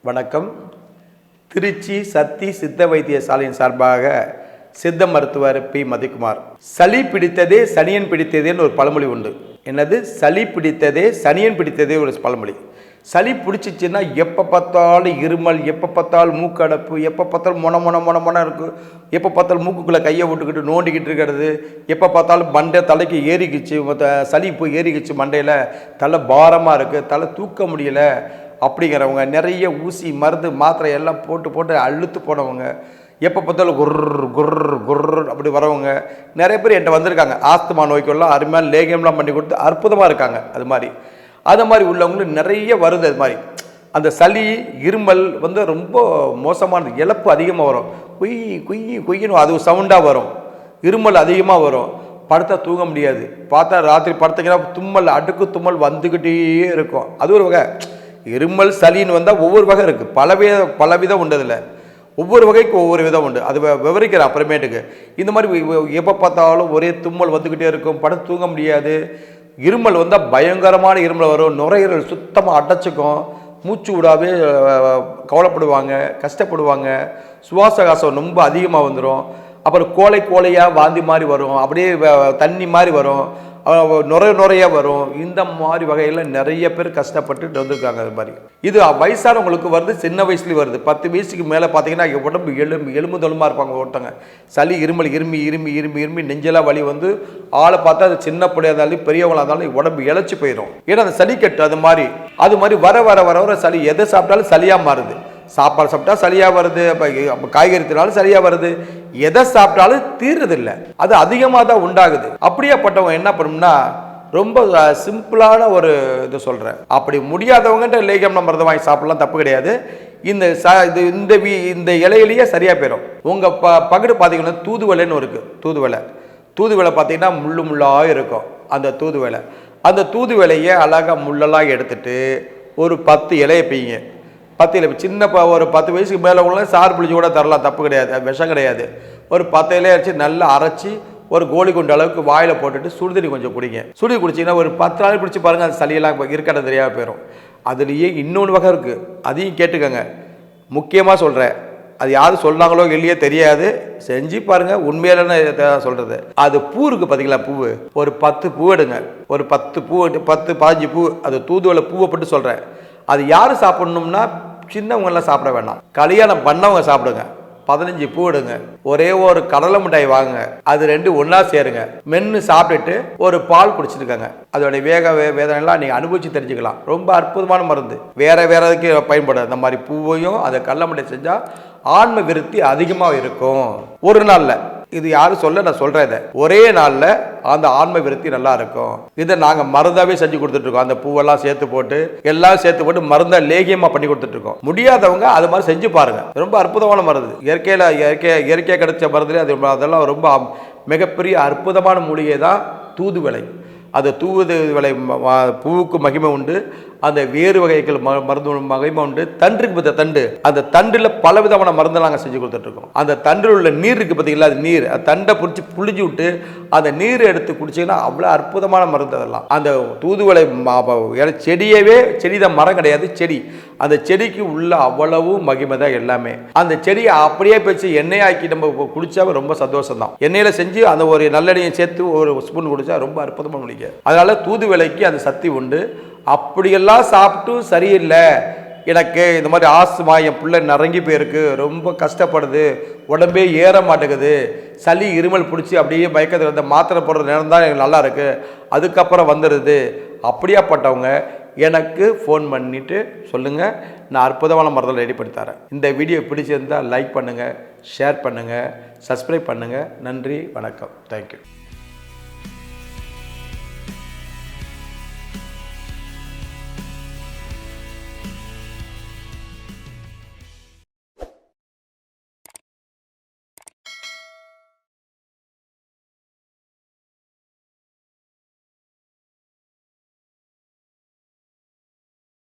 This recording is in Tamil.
வணக்கம். திருச்சி சக்தி சித்த வைத்தியசாலையின் சார்பாக சித்த மருத்துவர் பி. மதிக்குமார். சளி பிடித்ததே சனியன் பிடித்ததேன்னு ஒரு பழமொழி உண்டு. என்னது? சளி பிடித்ததே சனியன் பிடித்ததே ஒரு பழமொழி. சளி பிடிச்சிச்சின்னா எப்போ பார்த்தாலும் இருமல், எப்போ பார்த்தாலும் மூக்கடைப்பு, எப்போ பார்த்தாலும் மொன இருக்கும், எப்போ பார்த்தாலும் மூக்குக்குள்ளே கையை விட்டுக்கிட்டு நோண்டிக்கிட்டு இருக்கிறது, எப்போ பார்த்தாலும் மண்டை தலைக்கு ஏறிக்கிச்சு, சளி போய் ஏறிக்கிச்சு, மண்டையில் தலை பாரமாக இருக்குது, தலை தூக்க முடியலை அப்படிங்கிறவங்க, நிறைய ஊசி மருந்து மாத்திரை எல்லாம் போட்டு அழுத்து போனவங்க, எப்போ பார்த்தாலும் குர்ர் அப்படி வரவங்க நிறைய பேர் என்கிட்ட வந்திருக்காங்க. ஆஸ்துமா நோய்க்கெல்லாம் அருமையான லேகியம்லாம் பண்ணி கொடுத்து அற்புதமாக இருக்காங்க. அது மாதிரி உள்ளவங்களும் நிறைய வருது. அது மாதிரி அந்த சளி இருமல் ரொம்ப மோசமானது. இழப்பு அதிகமாக வரும். குய்யின்னு அது சவுண்டாக வரும். இருமல் அதிகமாக வரும். படுத்தா தூங்க முடியாது. பார்த்தா ராத்திரி படுத்தீங்கன்னா தும்மல், அடுக்கு தும்மல் வந்துக்கிட்டே இருக்கும். அது ஒரு வகை. இருமல் சளின்னு வந்தால் ஒவ்வொரு வகை இருக்குது. பலவிதம் உண்டு. அதில் ஒவ்வொரு வகைக்கு ஒவ்வொரு விதம் உண்டு. அது விவரிக்கிறேன் அப்புறமேட்டுக்கு. இந்த மாதிரி எப்போ பார்த்தாலும் ஒரே தும்மல் வந்துக்கிட்டே இருக்கும். படுத்து தூங்க முடியாது. இருமல் வந்தால் பயங்கரமான இருமல் வரும். நுரையீரல் சுத்தமாக அடைச்சிக்கும். மூச்சு விடாவே கவலைப்படுவாங்க, கஷ்டப்படுவாங்க. சுவாசகாசம் ரொம்ப அதிகமாக வந்துடும். அப்புறம் கோழையாக வாந்தி மாதிரி வரும். அப்படியே தண்ணி மாதிரி வரும். நுரையாக வரும். இந்த மாதிரி வகையில் நிறைய பேர் கஷ்டப்பட்டு வந்திருக்காங்க. அது மாதிரி இது வயசானவங்களுக்கு வருது, சின்ன வயசுலேயும் வருது. 10 வயசுக்கு மேலே பார்த்தீங்கன்னா உடம்பு எலும்பு தoluமா இருப்பாங்க. ஒருத்தங்க சளி இருமல் இருமி நெஞ்செல்லாம் வலி வந்து ஆளை பார்த்தா அது சின்ன பிள்ளையாக இருந்தாலும் பெரியவங்களாக இருந்தாலும் உடம்பு இழைச்சி போயிடும். ஏன்னா அந்த சளி கட்டு அது மாதிரி வர சளி எதை சாப்பிட்டாலும் சளியாக மாறுது. சாப்பாடு சாப்பிட்டா சளியாக வருது, காய்கறி தினாலும் சரியாக வருது. எதை சாப்பிட்டாலும் தீர்றதில்லை. அது அதிகமாக தான் உண்டாகுது. அப்படியேப்பட்டவங்க என்ன பண்ணணும்னா, ரொம்ப சிம்பிளான ஒரு இது சொல்கிறேன். அப்படி முடியாதவங்கன்ற லேகியம் மருந்து வாங்கி சாப்பிடலாம், தப்பு கிடையாது. இந்த இலையிலேயே சரியாக போயிடும். உங்கள் பகுடு பார்த்தீங்கன்னா தூதுவளைன்னு இருக்குது. தூதுவளை பார்த்தீங்கன்னா முள்ளாக இருக்கும். அந்த தூதுவளையை அழகாக முள்ளெல்லாம் எடுத்துட்டு ஒரு 10 இலையை பீங்க. 10 இலை சின்ன ஒரு 10 வயசுக்கு மேலே உள்ள சாறு பிடிச்சி கூட தரலாம், தப்பு கிடையாது. விஷம் கிடையாது. ஒரு 10 இலையை அரைச்சி நல்லா அரைச்சி ஒரு கோழி குண்டு அளவுக்கு வாயில் போட்டுட்டு சுடுதண்ணி கொஞ்சம் குடிங்க. சுடி குடிச்சிங்கன்னா ஒரு 10 நாள் பிடிச்சி பாருங்கள். அந்த சளியெல்லாம் இருக்கிறது தெரியாமல் போயிடும். அதுலேயே இன்னொன்று வகை இருக்குது. அதையும் கேட்டுக்கோங்க. முக்கியமாக சொல்கிறேன். அது யாரும் சொன்னாங்களோ இல்லையே தெரியாது, செஞ்சு பாருங்கள். உண்மையிலன்னு சொல்கிறது. அது பூ இருக்குது பார்த்தீங்களா? பூவு ஒரு 10 பூ எடுங்க. ஒரு 10 பூ 10-15 பூ. அது தூதுவளை பூவை போட்டு சொல்கிறேன். அது யார் சாப்பிட்ணும்னா சின்னவங்கெல்லாம் சாப்பிட வேண்டாம். கல்யாணம் பண்ணவங்க சாப்பிடுங்க. 15 பூ எடுங்க. ஒரே ஒரு கடலை மிட்டாய் வாங்குங்க. அது 2 ஒன்றா சேருங்க. மென்று சாப்பிட்டுட்டு ஒரு பால் குடிச்சிருக்காங்க. அதோடைய வேதனைலாம் நீங்கள் அனுபவிச்சு தெரிஞ்சுக்கலாம். ரொம்ப அற்புதமான மருந்து. வேற எதுக்கு பயன்படாது. இந்த மாதிரி பூவையும் அதை கடலை மிட்டாய் செஞ்சால் ஆன்ம விருத்தி அதிகமாக இருக்கும். ஒரு நாளில் இது யாரும் சொல்ல, நான் சொல்கிறேன். இதை ஒரே நாளில் அந்த ஆன்ம விருத்தி நல்லா இருக்கும். இதை நாங்கள் மருந்தாவே செஞ்சு கொடுத்துட்ருக்கோம். அந்த பூவெல்லாம் சேர்த்து போட்டு மருந்தாக லேகியமாக பண்ணி கொடுத்துட்ருக்கோம். முடியாதவங்க அது மாதிரி செஞ்சு பாருங்கள். ரொம்ப அற்புதமான மருந்து. இயற்கையாக கிடைச்ச மருந்துலேயே அதெல்லாம் ரொம்ப மிகப்பெரிய அற்புதமான மூலிகை தான் தூதுவளை. அது தூதுவளை பூவுக்கு மகிமை உண்டு. அந்த வேறு வகைகள் மருந்து மகிமை உண்டு. தண்டுக்கு பார்த்த தண்டு, அந்த தண்டில் பல விதமான மருந்து நாங்கள் செஞ்சு கொடுத்துட்ருக்கோம். அந்த தண்டில் உள்ள நீர் இருக்குது பார்த்தீங்களா? அது நீர், தண்டை புளிஞ்சு விட்டு அந்த நீரை எடுத்து குடிச்சிங்கன்னா அவ்வளோ அற்புதமான மருந்து. அதெல்லாம் அந்த தூதுவளை செடி தான், மரம் கிடையாது, செடி. அந்த செடிக்கு உள்ள அவ்வளவு மகிமை தான் எல்லாமே. அந்த செடியை அப்படியே பேச்சு எண்ணெய் ஆக்கி நம்ம குடிச்சா ரொம்ப சந்தோஷம் தான். எண்ணெயில் செஞ்சு அந்த ஒரு நல்லெண்ணெயை சேர்த்து ஒரு ஸ்பூன் குடிச்சா ரொம்ப அற்புதமாக முடிக்க. அதனால தூதுவளைக்கு அந்த சக்தி உண்டு. அப்படியெல்லாம் சாப்பிட்டு சரியில்லை, எனக்கு இந்த மாதிரி ஆஸ்துமா, என் பிள்ளை நரங்கி போயிருக்கு, ரொம்ப கஷ்டப்படுது, உடம்பே ஏற மாட்டேங்குது, சளி இருமல் பிடிச்சி அப்படியே பயக்கத்தில் இருந்த மாத்திரை போடுற நேரம் தான் எனக்கு நல்லா இருக்குது, அதுக்கப்புறம் வந்துடுது. அப்படியாப்பட்டவங்க எனக்கு ஃபோன் பண்ணிவிட்டு சொல்லுங்கள். நான் அற்புதமான மருந்துகளை ரெடி பண்ணி தரேன். இந்த வீடியோ பிடிச்சிருந்தால் லைக் பண்ணுங்கள், ஷேர் பண்ணுங்கள், சப்ஸ்கிரைப் பண்ணுங்கள். நன்றி, வணக்கம், தேங்க்யூ.